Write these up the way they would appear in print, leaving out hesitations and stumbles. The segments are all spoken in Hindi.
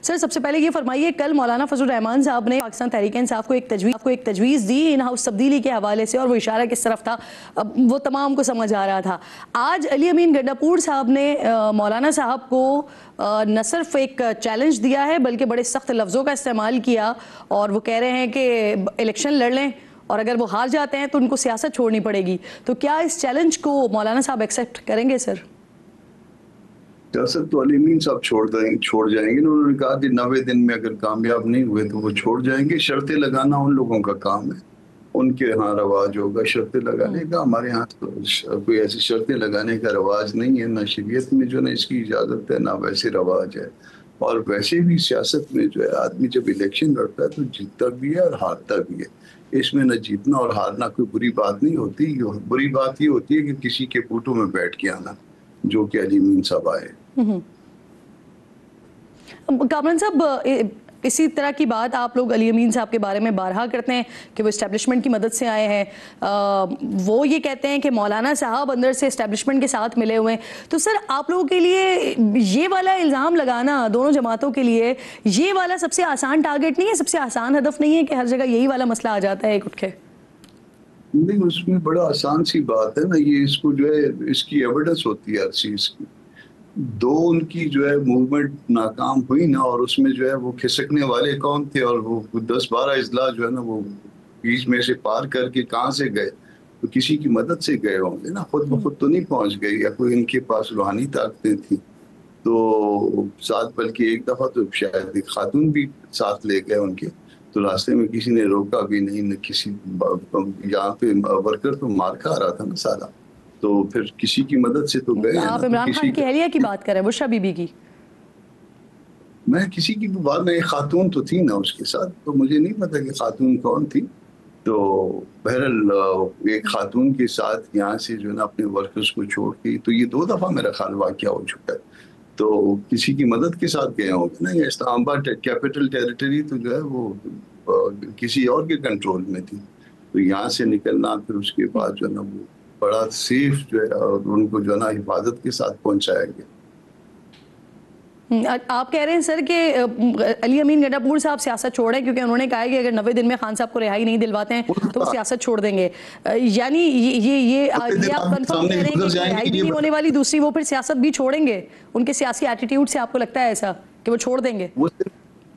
सर सबसे पहले ये फरमाइए, कल मौलाना फजल रहमान साहब ने पाकिस्तान तहरीक इंसाफ को एक तजवीज़ दी इन हाउस तब्दीली के हवाले से, और वो इशारा किस तरफ था वो तमाम को समझ आ रहा था। आज अली अमीन गंडापुर साहब ने मौलाना साहब को न सिर्फ एक चैलेंज दिया है बल्कि बड़े सख्त लफ्ज़ों का इस्तेमाल किया, और वो कह रहे हैं कि इलेक्शन लड़ लें और अगर वो हार जाते हैं तो उनको सियासत छोड़नी पड़ेगी। तो क्या इस चैलेंज को मौलाना साहब एक्सेप्ट करेंगे सर? सियासत तो अली अमीन साहब छोड़ जाएंगे ना। उन्होंने कहा कि 90 दिन में अगर कामयाब नहीं हुए तो वो छोड़ जाएंगे। शर्तें लगाना उन लोगों का काम है, उनके यहाँ रवाज होगा शर्तें लगाने का। हमारे यहाँ तो कोई ऐसी शर्तें लगाने का रवाज नहीं है, ना शरीयत में जो ना इसकी इजाजत है, ना वैसे रवाज है। और वैसे भी सियासत में जो है आदमी जब इलेक्शन लड़ता है तो जीतता भी है और हारता भी है। इसमें न जीतना और हारना कोई बुरी बात नहीं होती। बुरी बात ये होती है कि किसी के बूटों में बैठ के आना, जो कि अली अमीन साहब आए। कामरान साहब, इसी तरह की बात आप लोग अली अमीन साहब के बारे में बारहा करते हैं कि वो इस्टेब्लिशमेंट की मदद से आए हैं। वो ये कहते हैं कि मौलाना साहब अंदर से इस्टेब्लिशमेंट के साथ मिले हुए हैं। तो सर आप लोगों के लिए ये वाला इल्ज़ाम लगाना दोनों जमातों के लिए, ये वाला सबसे आसान टारगेट नहीं है, सबसे आसान हदफ नहीं है कि हर जगह यही वाला मसला आ जाता है एक उठ के? नहीं, उसमें बड़ा आसान सी बात है ना। ये इसको जो है इसकी एविडेंस होती है हर चीज की। दो उनकी जो है मूवमेंट नाकाम हुई ना, और उसमें जो है वो खिसकने वाले कौन थे, और वो 10-12 इजला जो है ना वो बीच में से पार करके कहाँ से गए, तो किसी की मदद से गए होंगे ना। खुद ब खुद तो नहीं पहुंच गए, या कोई इनके पास रूहानी ताकतें थी तो साथ। बल्कि एक दफा तो शायद एक खातून भी साथ ले गए उनके, तो रास्ते में किसी ने रोका भी नहीं, न किसी यहाँ पे वर्कर तो मार खा रहा था ना सारा, तो फिर किसी की मदद से तो गए। आप इमरान खान की अहलिया की बात करें, बुशरा बीबी की? मैं किसी की भी बात में, एक खातून तो थी ना उसके साथ, तो मुझे नहीं पता कि खातून कौन थी। तो बहरहाल एक खातून के साथ यहाँ से जो है ना अपने वर्कर्स को छोड़ के, तो ये 2 दफा मेरा ख्याल वाकया हो चुका है। तो किसी की मदद के साथ गए होंगे ना। ये इस्लामाबाद कैपिटल टेरिटरी तो जो है वो किसी और के कंट्रोल में थी, तो यहाँ से निकलना फिर उसके बाद जो है ना वो बड़ा सेफ जो है, और उनको जो है ना हिफाजत के साथ पहुंचाया गया। आप कह रहे हैं सर कि अली अमीन गंडापुर साहब सियासत छोड़ें, क्योंकि उन्होंने कहा है कि अगर 90 दिन में खान साहब को रिहाई नहीं दिलवाते हैं तो वो सियासत छोड़ देंगे। यानी ये आप कंफर्म कह रहे हैं कि रिहाई भी नहीं होने वाली, दूसरी वो फिर सियासत भी छोड़ेंगे? उनके सियासी एटीट्यूड से आपको लगता है ऐसा कि वो छोड़ देंगे?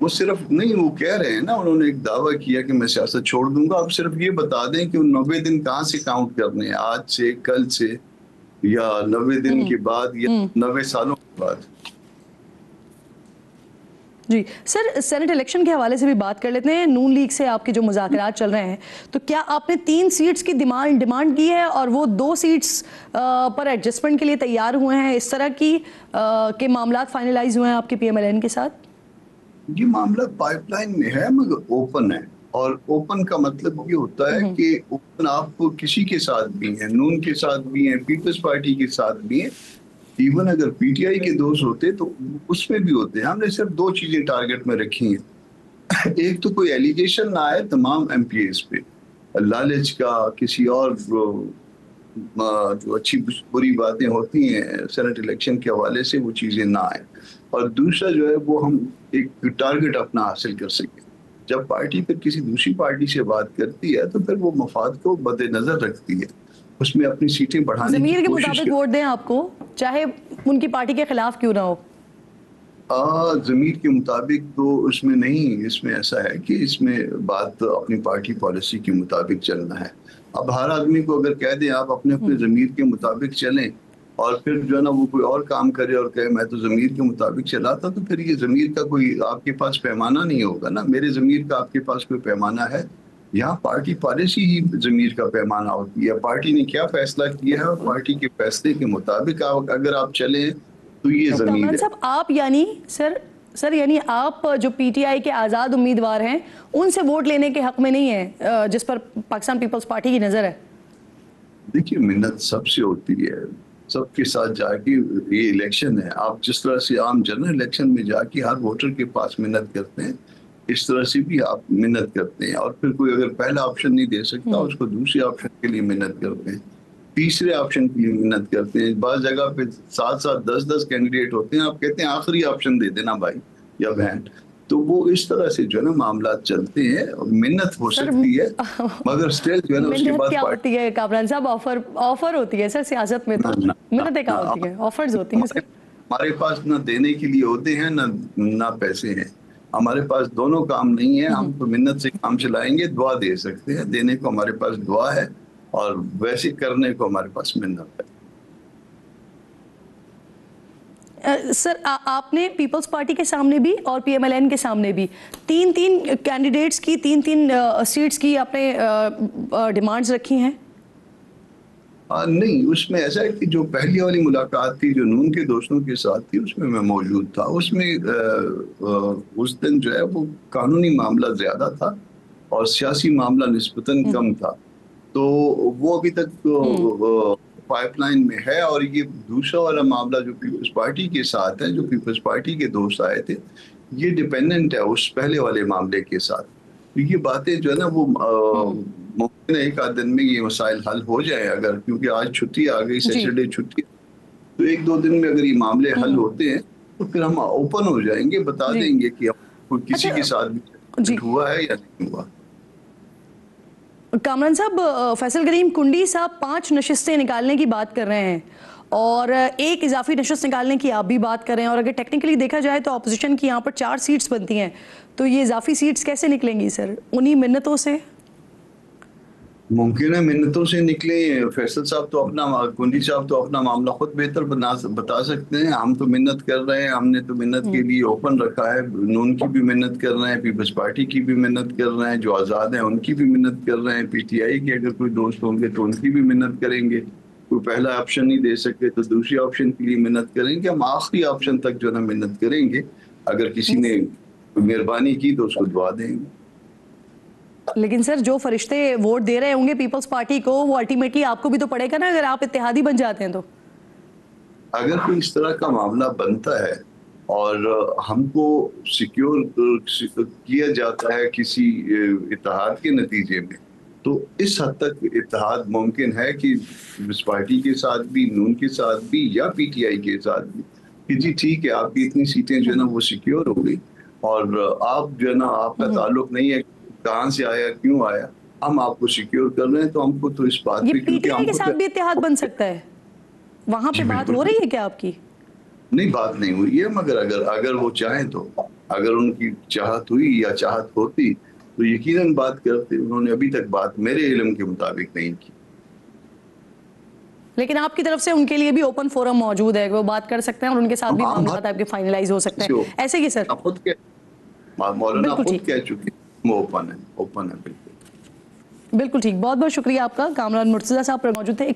वो सिर्फ नहीं, वो कह रहे हैं ना, उन्होंने एक दावा किया कि मैं सियासत छोड़ दूंगा। आप सिर्फ ये बता दें कि 90 दिन कहाँ से काउंट करने हैं, आज से, कल से, या 90 दिन के बाद, या 90 सालों के बाद? जी सर, सेनेट इलेक्शन के हवाले से भी बात कर लेते हैं। नून लीग से आपके जो मुज़ाकरात चल रहे हैं, तो क्या आपने 3 सीट्स की डिमांड की है और वो 2 सीट्स पर एडजस्टमेंट के लिए तैयार हुए हैं? इस तरह की के मामला फाइनलाइज हुए हैं आपके PMLN के साथ? ये मामला पाइपलाइन में है मगर ओपन है। और ओपन का मतलब ये होता है कि ओपन आपको किसी के साथ भी है, नून के साथ भी है, पीपल्स पार्टी के साथ भी है, इवन अगर PTI के दोस्त होते तो उसमें भी होते हैं। हमने सिर्फ 2 चीजें टारगेट में रखी हैं। एक तो कोई एलिगेशन ना आए तमाम MPs पे, लालच का, किसी और जो अच्छी बुरी बातें होती हैं सेनेट इलेक्शन के हवाले से, वो चीजें ना आए। और दूसरा जो है वो हम एक टारगेट अपना हासिल कर सकें। जब पार्टी फिर किसी दूसरी पार्टी से बात करती है तो फिर वो मफाद को मद्देनजर रखती है, उसमें अपनी सीटें बढ़ाने की ज़मीर के कोशिश मुताबिक वोट दें आपको, चाहे उनकी पार्टी के खिलाफ क्यों ना हो। ज़मीर के मुताबिक तो उसमें नहीं, इसमें ऐसा है कि इसमें बात अपनी पार्टी पॉलिसी के मुताबिक चलना है। अब हर आदमी को अगर कह दें आप अपने अपने ज़मीर के मुताबिक चलें, और फिर जो है ना वो कोई और काम करे और कहे मैं तो ज़मीर के मुताबिक चलाता, तो फिर ये ज़मीर का कोई आपके पास पैमाना नहीं होगा ना। मेरे ज़मीर का आपके पास कोई पैमाना है? यहाँ पार्टी पॉलिसी ही ज़मीर का पैमाना होती है। पार्टी ने क्या फैसला किया है और पार्टी के फैसले के मुताबिक अगर आप चले तो ये ज़मीर है। साहब आप यानी सर यानी आप जो PTI के आज़ाद उम्मीदवार हैं उनसे वोट लेने के हक में नहीं है जिस पर पाकिस्तान पीपल्स पार्टी की नज़र है? देखिए, मिन्नत सबसे होती है, सबके साथ जाके। ये इलेक्शन है, आप जिस तरह से आम जनरल इलेक्शन में जाके हर वोटर के पास मिन्नत करते हैं, इस तरह से भी आप मिन्नत करते हैं। और फिर कोई अगर पहला ऑप्शन नहीं दे सकता उसको दूसरे ऑप्शन के लिए मिन्नत करते हैं, तीसरे ऑप्शन के लिए मिन्नत करते हैं। बाज़ जगह पे 7-7, 10-10 कैंडिडेट होते हैं, आप कहते हैं आखिरी ऑप्शन दे देना भाई, या बहन। तो वो इस तरह से जो है ना मामला चलते हैं। मिन्नत हो सर सकती है मगर स्टिल जो है ना उसके मिन्नत बाद क्या होती है कामरान साहब? ऑफर ऑफर होती है सर सियासत में, ना, तो ना, ना, मिन्नतें ना, कहाँ होती है? ऑफर्स होती हैं हमारे सर। हमारे पास ना देने के लिए होते हैं ना ना पैसे हैं। हमारे पास दोनों काम नहीं है। हम तो मिन्नत से काम चलाएंगे, दुआ दे सकते हैं, देने को हमारे पास दुआ है और वैसे करने को हमारे पास मिन्नत है। सर आपने पीपल्स पार्टी के सामने भी और पीएमएलएन के सामने भी तीन तीन कैंडिडेट्स की तीन तीन सीट्स की आपने डिमांड्स रखी हैं। नहीं, उसमें ऐसा है कि जो पहली वाली मुलाकात थी जो नून के दोस्तों के साथ थी उसमें मैं मौजूद था। उसमें उस दिन जो है वो कानूनी मामला ज्यादा था और सियासी मामला निस्बतन कम था। तो वो अभी तक पाइपलाइन में है। और ये दूसरा वाला मामला जो पीपल्स पार्टी के साथ है, जो पीपल्स पार्टी के दोस्त आए थे, ये डिपेंडेंट है उस पहले वाले मामले के साथ। तो ये बातें जो है ना वो मुमकिन है एक आध दिन में ये मसाइल हल हो जाए अगर, क्योंकि आज छुट्टी आ गई, जी। सैटरडे छुट्टी। तो एक दो दिन में अगर ये मामले हल होते हैं तो फिर हम ओपन हो जाएंगे, बता जी। देंगे कि हम किसी के अच्छा। साथ भी जी हुआ है या नहीं हुआ। कामरान साहब, फैसल करीम कुंडी साहब 5 नशिस्तें निकालने की बात कर रहे हैं और एक इजाफी नशिस्त निकालने की आप भी बात कर रहे हैं, और अगर टेक्निकली देखा जाए तो अपोजिशन की यहाँ पर 4 सीट्स बनती हैं, तो ये इजाफी सीट्स कैसे निकलेंगी सर? उन्हीं मिन्नतों से? मुमकिन है मिन्नतों से निकले। फैसल साहब तो अपना, कुंडी साहब तो अपना मामला खुद बेहतर बता सकते हैं। हम तो मिन्नत कर रहे हैं, हमने तो मिन्नत के लिए ओपन रखा है। नून की भी मिन्नत कर रहे हैं, पीपल्स पार्टी की भी मिन्नत कर रहे हैं, जो आज़ाद हैं उनकी भी मिन्नत कर रहे हैं, पीटीआई के अगर कोई दोस्त होंगे तो उनकी भी मिन्नत करेंगे। कोई पहला ऑप्शन नहीं दे सके तो दूसरी ऑप्शन के लिए मिन्नत करेंगे। हम आखिरी ऑप्शन तक जो है ना मिन्नत करेंगे। अगर किसी ने मेहरबानी की तो उसको दुआ देंगे। लेकिन सर जो फरिश्ते वोट दे रहे होंगे पीपल्स पार्टी को, वो अल्टीमेटली आपको भी तो पड़ेगा ना, अगर आप इत्तेहादी बन जाते हैं तो। अगर कोई इस तरह का मामला बनता है और हमको सिक्योर किया जाता है किसी इत्तेहाद के नतीजे में, तो इस हद तक इत्तेहाद मुमकिन है कि इस पार्टी के साथ भी, नून के साथ भी या पीटीआई के साथ भी, कि जी ठीक है आपकी इतनी सीटें जो है ना वो सिक्योर हो गई और आप जो है ना आपका ताल्लुक नहीं है कहाँ से आया क्यों आया, हम आपको सिक्योर कर रहे हैं। तो हमको तो इस बात ये पे, क्योंकि पीटीआई के हमको साथ भी इत्तेहाद बन सकता है? वहां पे जी बात बिल्कुल हो रही है क्या आपकी? नहीं, बात नहीं हुई है, मगर अगर अगर वो चाहें तो, अगर उनकी चाहत हुई या चाहत होती तो यकीनन बात करते। उन्होंने अभी तक बात मेरे इल्म के मुताबिक नहीं की। लेकिन आपकी तरफ से उनके लिए भी ओपन फोरम मौजूद है, वो बात कर सकते हैं और उनके साथ भी हम मामला आपके फाइनलाइज हो सकते हैं, ऐसे ही सर? खुद के मौलाना बिल्कुल खुद ठीक, कह चुके हैं ओपन है, ओपन है बिल्कुल। बिल्कुल ठीक। बहुत बहुत शुक्रिया आपका। कामरान मुर्तजा साहब मौजूद थे।